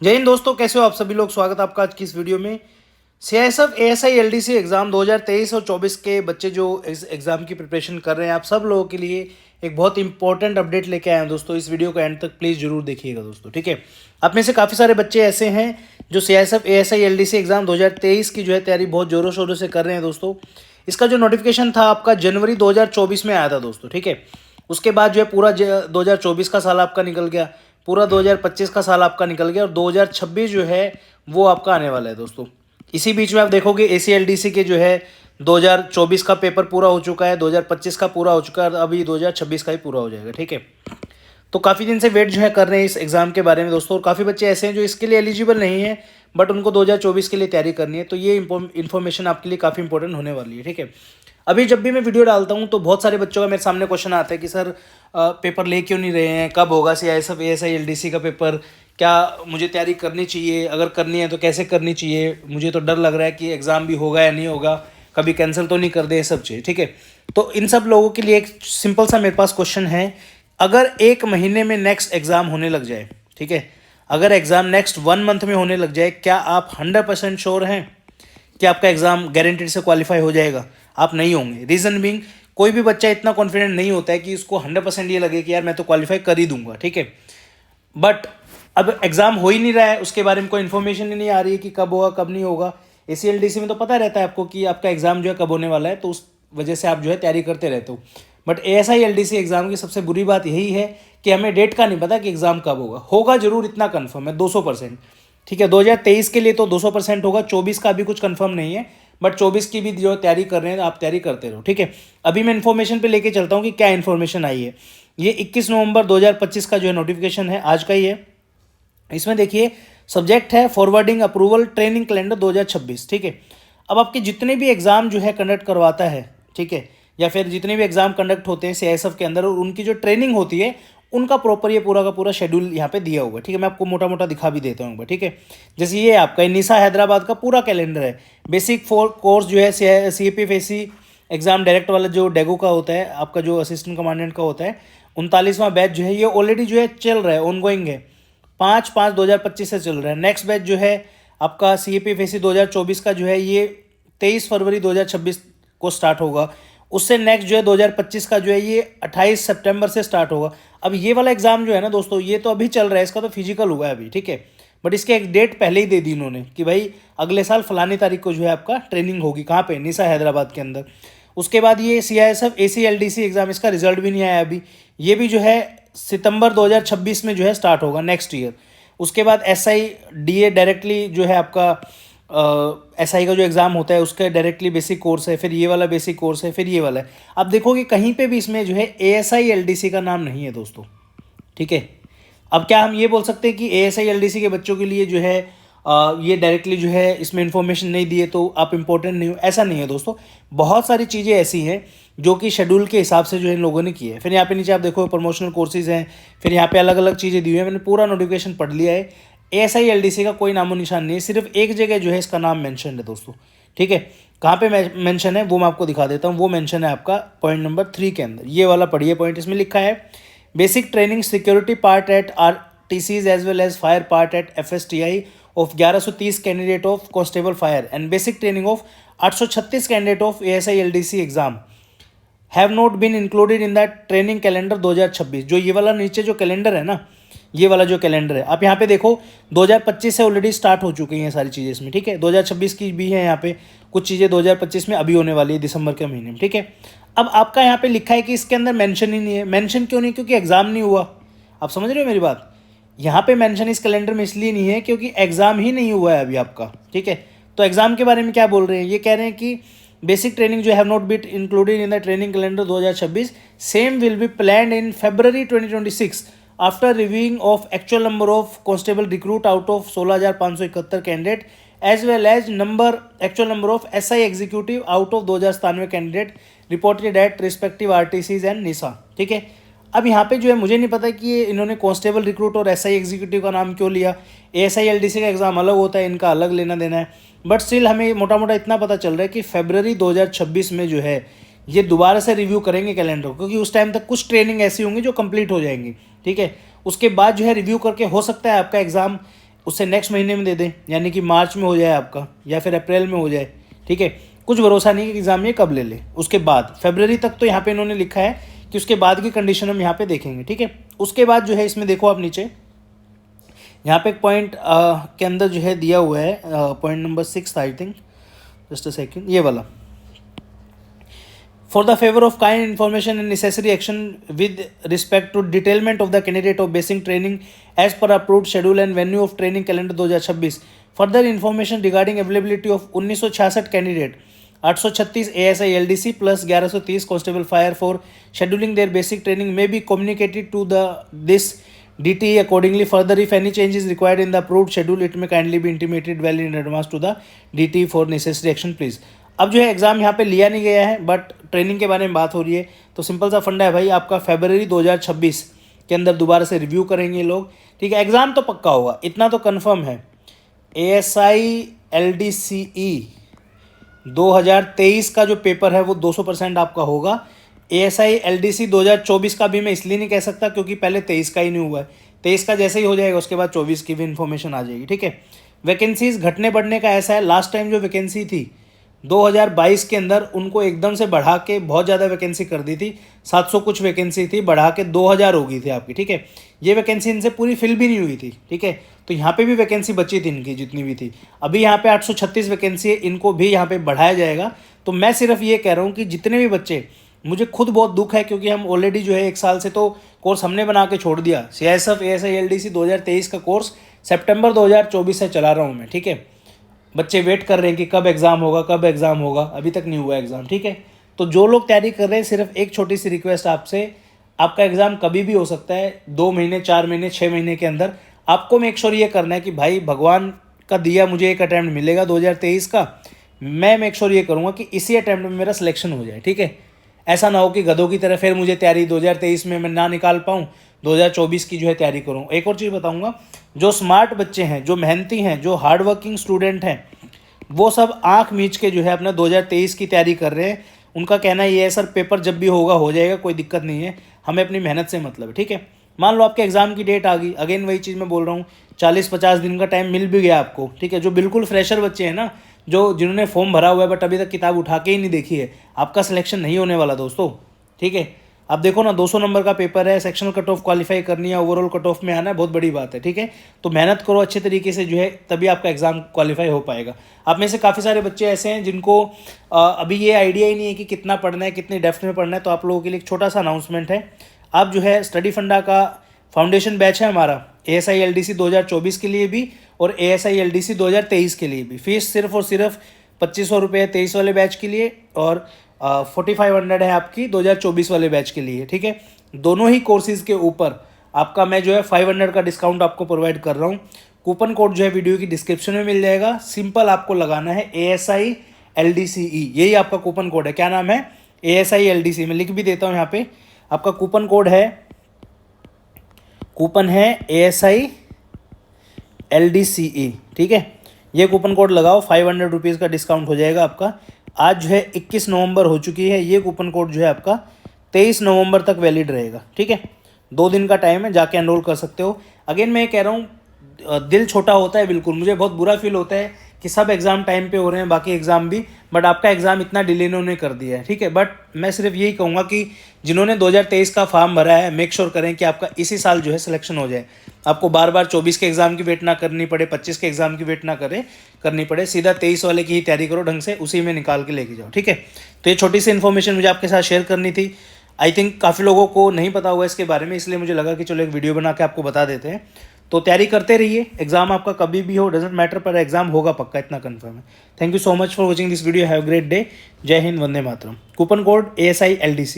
जय हिंद दोस्तों, कैसे हो आप सभी लोग। स्वागत है आपका आज की इस वीडियो में। सीआईएसएफ एएसआई एलडीसी एग्जाम 2023 और 24 के बच्चे जो इस एग्जाम की प्रिपरेशन कर रहे हैं, आप सब लोगों के लिए एक बहुत इंपॉर्टेंट अपडेट लेके आए हैं दोस्तों। इस वीडियो को एंड तक प्लीज़ जरूर देखिएगा दोस्तों, ठीक है। आप में से काफ़ी सारे बच्चे ऐसे हैं जो सीआईएसएफ एएसआई एलडीसी एग्जाम 2023 की जो है तैयारी बहुत ज़ोरों शोरों से कर रहे हैं दोस्तों। इसका जो नोटिफिकेशन था आपका जनवरी 2024 में आया था दोस्तों, ठीक है। उसके बाद जो है पूरा 2024 का साल आपका निकल गया, पूरा 2025 का साल आपका निकल गया और 2026 जो है वो आपका आने वाला है दोस्तों। इसी बीच में आप देखोगे एसीएलडीसी के जो है 2024 का पेपर पूरा हो चुका है, 2025 का पूरा हो चुका है, अभी 2026 का ही पूरा हो जाएगा, ठीक है। तो काफ़ी दिन से वेट जो है कर रहे हैं इस एग्ज़ाम के बारे में दोस्तों, और काफ़ी बच्चे ऐसे हैं जो इसके लिए एलिजिबल नहीं है बट उनको 2024 के लिए तैयारी करनी है। तो ये इन्फॉर्मेशन आपके लिए काफ़ी इंपॉर्टेंट होने वाली है, ठीक है। अभी जब भी मैं वीडियो डालता हूँ तो बहुत सारे बच्चों का मेरे सामने क्वेश्चन आता है कि सर पेपर ले क्यों नहीं रहे हैं, कब होगा सीआईएसएफ एएसआई एलडीसी का पेपर, क्या मुझे तैयारी करनी चाहिए, अगर करनी है तो कैसे करनी चाहिए, मुझे तो डर लग रहा है कि एग्ज़ाम भी होगा या नहीं होगा, कभी कैंसिल तो नहीं कर दे, ये सब चीज़, ठीक है। तो इन सब लोगों के लिए एक सिंपल सा मेरे पास क्वेश्चन है। अगर एक महीने में नेक्स्ट एग्ज़ाम होने लग जाए, ठीक है, अगर एग्ज़ाम नेक्स्ट 1 मंथ में होने लग जाए, क्या आप 100% श्योर हैं कि आपका एग्ज़ाम गारंटीड से क्वालिफाई हो जाएगा? आप नहीं होंगे। रीज़न बीइंग, कोई भी बच्चा इतना कॉन्फिडेंट नहीं होता है कि उसको 100% ये लगे कि यार मैं तो क्वालिफाई कर ही दूंगा, ठीक है। बट अब एग्ज़ाम हो ही नहीं रहा है, उसके बारे में कोई इन्फॉर्मेशन ही नहीं आ रही है कि कब होगा कब नहीं होगा। एसीएलडीसी में तो पता रहता है आपको कि आपका एग्ज़ाम जो है कब होने वाला है, तो उस वजह से आप जो है तैयारी करते रहते हो। बट एएसआई एलडीसी एग्ज़ाम की सबसे बुरी बात यही है कि हमें डेट का नहीं पता कि एग्ज़ाम कब होगा। होगा जरूर, इतना कन्फर्म है 200%, ठीक है। 2023 के लिए तो 200% होगा, 24 का अभी कुछ कंफर्म नहीं है, बट 24 की भी जो तैयारी कर रहे हैं आप तैयारी करते रहो, ठीक है। अभी मैं इन्फॉर्मेशन पे लेके चलता हूँ कि क्या इन्फॉर्मेशन आई है। ये 21 नवंबर 2025 का जो है नोटिफिकेशन है, आज का ही है। इसमें देखिए सब्जेक्ट है फॉरवर्डिंग अप्रूवल ट्रेनिंग कैलेंडर 2026, ठीक है। अब आपके जितने भी एग्ज़ाम जो है कंडक्ट करवाता है, ठीक है, या फिर जितने भी एग्ज़ाम कंडक्ट होते हैं सीआईएसएफ के अंदर और उनकी जो ट्रेनिंग होती है, उनका प्रॉपर ये पूरा का पूरा शेड्यूल यहाँ पे दिया हुआ है, ठीक है। मैं आपको मोटा मोटा दिखा भी देता हूँ, ठीक है। जैसे ये आपका निसा हैदराबाद का पूरा कैलेंडर है। बेसिक कोर्स जो है सीएपीएफएसी एग्ज़ाम डायरेक्ट वाला जो डेगो का होता है, आपका जो असिस्टेंट कमांडेंट का होता है, 39वां बैच जो है ये ऑलरेडी जो है चल रहा है, ऑनगोइंग है। 5/5/2025 से चल रहा है। नेक्स्ट बैच जो है आपका सीएपीएफएसी 2024 का जो है ये 23 फरवरी 2026 को स्टार्ट होगा। उससे नेक्स्ट जो है 2025 का जो है ये 28 सितंबर से स्टार्ट होगा। अब ये वाला एग्ज़ाम जो है ना दोस्तों, ये तो अभी चल रहा है, इसका तो फिजिकल हुआ है अभी, ठीक है। बट इसके एक डेट पहले ही दे दी इन्होंने कि भाई अगले साल फलानी तारीख को जो है आपका ट्रेनिंग होगी, कहाँ पे, निसा हैदराबाद के अंदर। उसके बाद ये सीआईएसएफ एसीएलडीसी एग्ज़ाम, इसका रिजल्ट भी नहीं आया अभी, ये भी जो है सितंबर 2026 में जो है स्टार्ट होगा नेक्स्ट ईयर। उसके बाद एसआई डीए डायरेक्टली जो है आपका एसआई का जो एग्ज़ाम होता है उसका डायरेक्टली बेसिक कोर्स है, फिर ये वाला बेसिक कोर्स है, फिर ये वाला है। आप देखोगे कहीं पे भी इसमें जो है एएसआई एलडीसी का नाम नहीं है दोस्तों, ठीक है। अब क्या हम ये बोल सकते हैं कि एएसआई एलडीसी के बच्चों के लिए जो है ये डायरेक्टली जो है इसमें इन्फॉर्मेशन नहीं दिए तो आप इंपॉर्टेंट नहीं हो, ऐसा नहीं है दोस्तों। बहुत सारी चीज़ें ऐसी हैं जो कि शेड्यूल के हिसाब से जो है इन लोगों ने की है। फिर यहाँ पे नीचे आप देखो प्रमोशनल कोर्सेज हैं, फिर यहाँ पे अलग अलग चीज़ें दी हुई हैं। मैंने पूरा नोटिफिकेशन पढ़ लिया है। एएसआई एलडीसी का कोई नामो निशान नहीं है, सिर्फ एक जगह जो है इसका नाम मेंशन है दोस्तों, ठीक है। कहाँ पे मेंशन है वो मैं आपको दिखा देता हूँ। वो मेंशन है आपका पॉइंट नंबर 3 के अंदर, ये वाला पढ़िए पॉइंट। इसमें लिखा है basic training security part at RTCs as well as fire part at FSTI of 1130 candidate of constable fire and basic training of 836 candidate of ASI LDC exam have not been included in the training calendar 2026। जो ये वाला नीचे जो calendar है ना, ये वाला जो कैलेंडर है, आप यहाँ पे देखो 2025 से ऑलरेडी स्टार्ट हो चुकी हैं सारी चीज़ें इसमें, ठीक है। 2026 की भी है यहाँ पे कुछ चीज़ें 2025 में अभी होने वाली है दिसंबर के महीने में, ठीक है। अब आपका यहाँ पे लिखा है कि इसके अंदर मेंशन ही नहीं है। मेंशन क्यों नहीं? क्योंकि एग्ज़ाम नहीं हुआ। आप समझ रहे हो मेरी बात? यहाँ पे मेंशन इस कैलेंडर में इसलिए नहीं है क्योंकि एग्ज़ाम ही नहीं हुआ है अभी आपका, ठीक है। तो एग्ज़ाम के बारे में क्या बोल रहे हैं? ये कह रहे हैं कि बेसिक ट्रेनिंग जो have not been included in the training calendar 2026, same will be planned in February 2026 after reviewing of actual number of constable recruit out of 16,571 candidate as well as actual number of SI executive out of 2,097 candidate reported at respective RTCs and NISA, ठीक है। अब यहाँ पे जो है मुझे नहीं पता कि ये इन्होंने कांस्टेबल रिक्रूट और एसआई एग्जीक्यूटिव का नाम क्यों लिया। एएसआई एलडीसी का एग्ज़ाम अलग होता है, इनका अलग लेना देना है। बट स्टिल हमें मोटा मोटा इतना पता चल रहा है कि फरवरी 2026 में जो है ये दोबारा से रिव्यू करेंगे कैलेंडर को, क्योंकि उस टाइम तक कुछ ट्रेनिंग ऐसी होंगी जो कंप्लीट हो जाएंगी, ठीक है। उसके बाद जो है रिव्यू करके हो सकता है आपका एग्ज़ाम उससे नेक्स्ट महीने में दे दें, यानी कि मार्च में हो जाए आपका या फिर अप्रैल में हो जाए, ठीक है। कुछ भरोसा नहीं कि एग्ज़ाम ये कब ले ले। उसके बाद फरवरी तक तो यहाँ पे इन्होंने लिखा है कि उसके बाद की कंडीशन हम यहाँ पे देखेंगे, ठीक है। उसके बाद जो है इसमें देखो आप नीचे यहाँ पे एक पॉइंट के अंदर जो है दिया हुआ है, point number 6 I think, just a second, ये वाला, for the favor of kind information and necessary action with respect to detailment of the candidate of basic training as per approved schedule and venue of training calendar 2026, further information regarding availability of 1966 candidate 836 ASI LDC plus 1130 constable fire for scheduling their basic training may be communicated to this DTE accordingly. Further, if any change is required in the approved schedule, it may kindly be intimated well in advance to the DTE for necessary action please. अब जो है exam यहाँ पे लिया नहीं गया है, but training के बारे में बात हो रही है, तो सिंपल सा फंडा है भाई, आपका फरवरी 2026 के अंदर दोबारा से रिव्यू करेंगे लोग, ठीक है। एग्ज़ाम तो पक्का होगा, इतना तो कंफर्म है। ASI LDCE 2023 का जो पेपर है वो 200% आपका होगा। ASI LDC 2024 का भी मैं इसलिए नहीं कह सकता क्योंकि पहले 23 का ही नहीं हुआ है। 23 का जैसे ही हो जाएगा उसके बाद 24 की भी इन्फॉर्मेशन आ जाएगी, ठीक है। वैकेंसीज घटने बढ़ने का ऐसा है, लास्ट टाइम जो वैकेंसी थी 2022 के अंदर उनको एकदम से बढ़ा के बहुत ज़्यादा वैकेंसी कर दी थी, 700 कुछ वैकेंसी थी, बढ़ा के 2000 हो गई थी आपकी, ठीक है। ये वैकेंसी इनसे पूरी फिल भी नहीं हुई थी, ठीक है। तो यहाँ पे भी वैकेंसी बची थी इनकी जितनी भी थी, अभी यहाँ पे 836 वैकेंसी है, इनको भी यहाँ पे बढ़ाया जाएगा। तो मैं सिर्फ ये कह रहा हूँ कि जितने भी बच्चे, मुझे खुद बहुत दुख है क्योंकि हम ऑलरेडी जो है 1 साल से तो कोर्स हमने बना के छोड़ दिया। CISF ASI LDC 2023 का कोर्स सितंबर 2024 से चला रहा हूँ मैं, ठीक है। बच्चे वेट कर रहे हैं कि कब एग्ज़ाम होगा, कब एग्ज़ाम होगा, अभी तक नहीं हुआ एग्ज़ाम, ठीक है। तो जो लोग तैयारी कर रहे हैं, सिर्फ एक छोटी सी रिक्वेस्ट आपसे, आपका एग्ज़ाम कभी भी हो सकता है, 2 महीने, 4 महीने, 6 महीने के अंदर। आपको मेक श्योर ये करना है कि भाई भगवान का दिया मुझे एक अटैम्प्ट मिलेगा 2023 का, मैं मेक श्योर ये करूँगा कि इसी अटैम्प्ट में मेरा सिलेक्शन हो जाए, ठीक है। ऐसा ना हो कि गधों की तरह फिर मुझे तैयारी 2023 में मैं ना निकाल पाऊँ, 2024 की जो है तैयारी करूँ। एक और चीज़ बताऊँगा, जो स्मार्ट बच्चे हैं, जो मेहनती हैं, जो हार्ड वर्किंग स्टूडेंट हैं, वो सब आंख मीच के जो है अपना 2023 की तैयारी कर रहे हैं। उनका कहना ये है सर पेपर जब भी होगा हो जाएगा, कोई दिक्कत नहीं है, हमें अपनी मेहनत से मतलब है, ठीक है। मान लो आपके एग्ज़ाम की डेट आ गई, अगेन वही चीज़ मैं बोल रहा हूँ, 40-50 दिन का टाइम मिल भी गया आपको, ठीक है। जो बिल्कुल फ्रेशर बच्चे हैं ना, जिन्होंने फॉर्म भरा हुआ है बट अभी तक किताब उठा के ही नहीं देखी है, आपका सिलेक्शन नहीं होने वाला दोस्तों, ठीक है। अब देखो ना, 200 नंबर का पेपर है, सेक्शनल कट ऑफ क्वालिफाई करनी है, ओवरऑल कट ऑफ में आना है, बहुत बड़ी बात है, ठीक है। तो मेहनत करो अच्छे तरीके से जो है, तभी आपका एग्जाम क्वालिफाई हो पाएगा। आप में से काफ़ी सारे बच्चे ऐसे हैं जिनको अभी ये आइडिया ही नहीं है कि कितना पढ़ना है, कितनी डेप्थ में पढ़ना है। तो आप लोगों के लिए एक छोटा सा अनाउंसमेंट है, आप जो है स्टडी फंडा का फाउंडेशन बैच है हमारा, ASI LDC 2024 के लिए भी और ASI LDC 2023 के लिए भी। फीस सिर्फ और सिर्फ 2500 रुपये है 23 वाले बैच के लिए, और 4500 है आपकी 2024 वाले बैच के लिए, ठीक है। दोनों ही कोर्सेज़ के ऊपर आपका मैं जो है 500 का डिस्काउंट आपको प्रोवाइड कर रहा हूँ। कूपन कोड जो है वीडियो की डिस्क्रिप्शन में मिल जाएगा, सिंपल आपको लगाना है ASI LDCE, यही आपका कूपन कोड है। क्या नाम है? ASI LDC, मैं लिख भी देता हूँ यहाँ पे, आपका कूपन कोड है, कूपन है ASI LDCE, ठीक है। ये कूपन कोड लगाओ, 500 रुपीज़ का डिस्काउंट हो जाएगा आपका। आज जो है 21 नवंबर हो चुकी है, ये कूपन कोड जो है आपका 23 नवंबर तक वैलिड रहेगा, ठीक है। 2 दिन का टाइम है, जाके एनरोल कर सकते हो। अगेन मैं कह रहा हूँ, दिल छोटा होता है बिल्कुल, मुझे बहुत बुरा फील होता है कि सब एग्ज़ाम टाइम पे हो रहे हैं, बाकी एग्ज़ाम भी, बट आपका एग्ज़ाम इतना डिले इन्होंने कर दिया है, ठीक है। बट मैं सिर्फ यही कहूँगा कि जिन्होंने 2023 का फॉर्म भरा है, मेक श्योर करें कि आपका इसी साल जो है सिलेक्शन हो जाए। आपको बार बार 24 के एग्ज़ाम की वेट ना करनी पड़े, 25 के एग्ज़ाम की वेट ना करनी पड़े, सीधा 23 वाले की ही तैयारी करो ढंग से, उसी में निकाल के लेके जाओ, ठीक है। तो ये छोटी सी इन्फॉर्मेशन मुझे आपके साथ शेयर करनी थी। आई थिंक काफ़ी लोगों को नहीं पता होगा इसके बारे में, इसलिए मुझे लगा कि चलो एक वीडियो बना के आपको बता देते हैं। तो तैयारी करते रहिए, एग्जाम आपका कभी भी हो, डजेंट मैटर, पर एग्जाम होगा पक्का, इतना कंफर्म है। Thank you so much for watching this video, have great day, जय हिंद, वंदे मातरम। Coupon code ASI LDC।